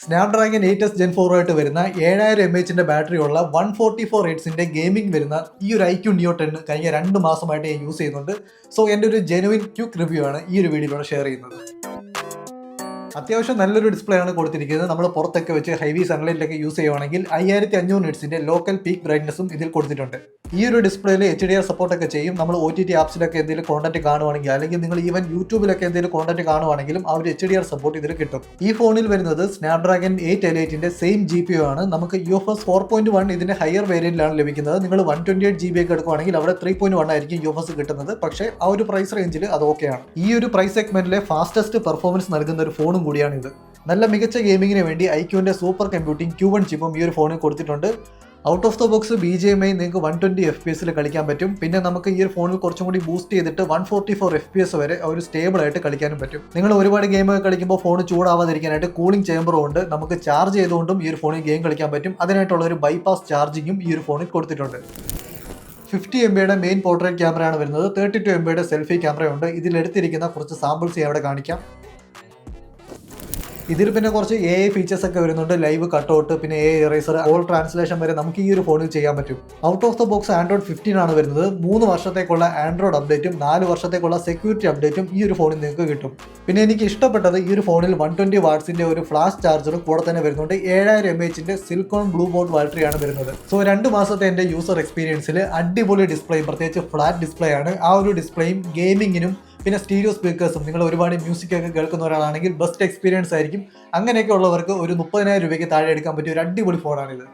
Snapdragon 8s Gen 4 ആയിട്ട് വരുന്ന 7000 mAh battery ഉള്ള 144 ഹെർട്സിന്റെ ഗെയിമിംഗ് വരുന്ന ഈ ഒരു iQOO Neo 10 കഴിഞ്ഞ 2 മാസമായിട്ട് ഞാൻ യൂസ് ചെയ്യുന്നുണ്ട്. സോ എൻ്റെ ഒരു ജെനുവിൻ ക്വിക്ക് റിവ്യൂ ആണ് ഈ ഒരു വീഡിയോയിലൂടെ ഷെയർ ചെയ്യുന്നത്. അത്യാവശ്യം നല്ലൊരു ഡിസ്പ്ലേ ആണ് കൊടുത്തിരിക്കുന്നത്. നമ്മൾ പുറത്തൊക്കെ വെച്ച് ഹെവി സൺലൈറ്റിലൊക്കെ യൂസ് ചെയ്യുവാണെങ്കിൽ 5500 നിറ്റ്സിന്റെ ലോക്കൽ പീക്ക് ബ്രൈറ്റ്നസും ഇതിൽ കൊടുത്തിട്ടുണ്ട്. ഈ ഒരു ഡിസ്പ്ലേയിൽ HDR സപ്പോർട്ടൊക്കെ ചെയ്യും. നമ്മൾ OTT ആപ്സിലൊക്കെ എന്തെങ്കിലും കോണ്ടന്റ് കാണുവാണെങ്കിൽ അല്ലെങ്കിൽ നിങ്ങൾ ഈവൻ യൂട്യൂബിലൊക്കെ എന്തെങ്കിലും കോണ്ടന്റ് കാണുവാണെങ്കിലും ആ ഒരു HDR സപ്പോർട്ട് ഇതിൽ കിട്ടും. ഈ ഫോണിൽ വരുന്നത് സ്നാപ്ഡ്രാഗൺ 8 Eliteന്റെ സെയിം GPU ആണ്. നമുക്ക് UFS 4.1 ഇതിന്റെ ഹയർ വേരിയന്റിലാണ് ലഭിക്കുന്നത്. നിങ്ങൾ 128 GB ഒക്കെ എടുക്കുവാണെങ്കിൽ അവിടെ 3.1 ആയിരിക്കും UFS കിട്ടുന്നത്. പക്ഷേ ആ ഒരു പ്രൈസ് റേഞ്ചിൽ അത് ഓക്കെയാണ്. ഈ ഒരു പ്രൈസ് സെഗ്മെന്റിലെ ഫാസ്റ്റസ്റ്റ് പെർഫോമൻസ് നൽകുന്ന ഒരു ഫോണും കൂടിയാണ് ഇത്. നല്ല മികച്ച ഗെയിമിങ്ങിന് വേണ്ടി iQOOന്റെ സൂപ്പർ കമ്പ്യൂട്ടിംഗ് Q1 ചിപ്പും ഈ ഒരു ഫോണിൽ കൊടുത്തിട്ടുണ്ട്. Out of the box BGMI നിങ്ങൾക്ക് 120 FPS കളിക്കാൻ പറ്റും. പിന്നെ നമുക്ക് ഈ ഒരു ഫോണിൽ കുറച്ചും കൂടി ബൂസ്റ്റ് ചെയ്തിട്ട് 144 FPS വരെ ഒരു സ്റ്റേബിൾ ആയിട്ട് കളിക്കാനും പറ്റും. നിങ്ങൾ ഒരുപാട് ഗെയിം കളിക്കുമ്പോൾ ഫോൺ ചൂടാവാതിരിക്കാനായിട്ട് കൂളിംഗ് ചേമ്പറും ഉണ്ട്. നമുക്ക് ചാർജ് ചെയ്തുകൊണ്ടും ഈ ഒരു ഫോണിൽ ഗെയിം കളിക്കാൻ പറ്റും. അതിനായിട്ടുള്ള ഒരു ബൈപാസ് ചാർജിങ്ങും ഈ ഒരു ഫോണിൽ കൊടുത്തിട്ടുണ്ട്. 50 MBയുടെ മെയിൻ പോർട്രേറ്റ് ക്യാമറയാണ് വരുന്നത്. 32 MBയുടെ സെൽഫി ക്യാമറയുണ്ട്. ഇതിലെടുത്തിരിക്കുന്ന കുറച്ച് സാമ്പിൾസ് ഞാൻ അവിടെ കാണിക്കാം. ഇതിൽ പിന്നെ കുറച്ച് AI ഫീച്ചേഴ്സ് ഒക്കെ വരുന്നുണ്ട്. ലൈവ് കട്ടൗട്ട്, പിന്നെ AI ഇറേസർ, ഓൾ ട്രാൻസ്ലേഷൻ വരെ നമുക്ക് ഈ ഒരു ഫോണിൽ ചെയ്യാൻ പറ്റും. Out of the box Android 15 ആണ് വരുന്നത്. 3 വർഷത്തേക്കുള്ള ആൻഡ്രോയിഡ് അപ്ഡേറ്റും 4 വർഷത്തേക്കുള്ള സെക്യൂരിറ്റി അപ്ഡേറ്റും ഈ ഒരു ഫോണിൽ നിങ്ങൾക്ക് കിട്ടും. പിന്നെ എനിക്ക് ഇഷ്ടപ്പെട്ടത് ഈ ഒരു ഫോണിൽ 120 വാട്ട്സിന്റെ ഒരു ഫ്ലാഷ് ചാർജറും കൂടെ തന്നെ വരുന്നുണ്ട്. 7000 mAhന്റെ സിലിക്കോൺ ബ്ലൂ ബോർഡ് ബാറ്ററിയാണ് വരുന്നത്. സോ 2 മാസത്തെ എൻ്റെ യൂസർ എക്സ്പീരിയൻസിൽ അടിപൊളി ഡിസ്പ്ലേ, പ്രത്യേകിച്ച് ഫ്ലാറ്റ് ഡിസ്പ്ലേ ആണ്. ആ ഒരു ഡിസ്പ്ലേയും ഗെയിമിങ്ങിനും പിന്നെ സ്റ്റീരിയോ സ്പീക്കേഴ്സും, നിങ്ങൾ ഒരുപാട് മ്യൂസിക് ഒക്കെ കേൾക്കുന്ന ഒരാളാണെങ്കിൽ ബെസ്റ്റ് എക്സ്പീരിയൻസ് ആയിരിക്കും. അങ്ങനെയൊക്കെ ഉള്ളവർക്ക് ഒരു 30,000 രൂപയ്ക്ക് താഴെ എടുക്കാൻ പറ്റിയ ഒരു അടിപൊളി ഫോണാണിത്.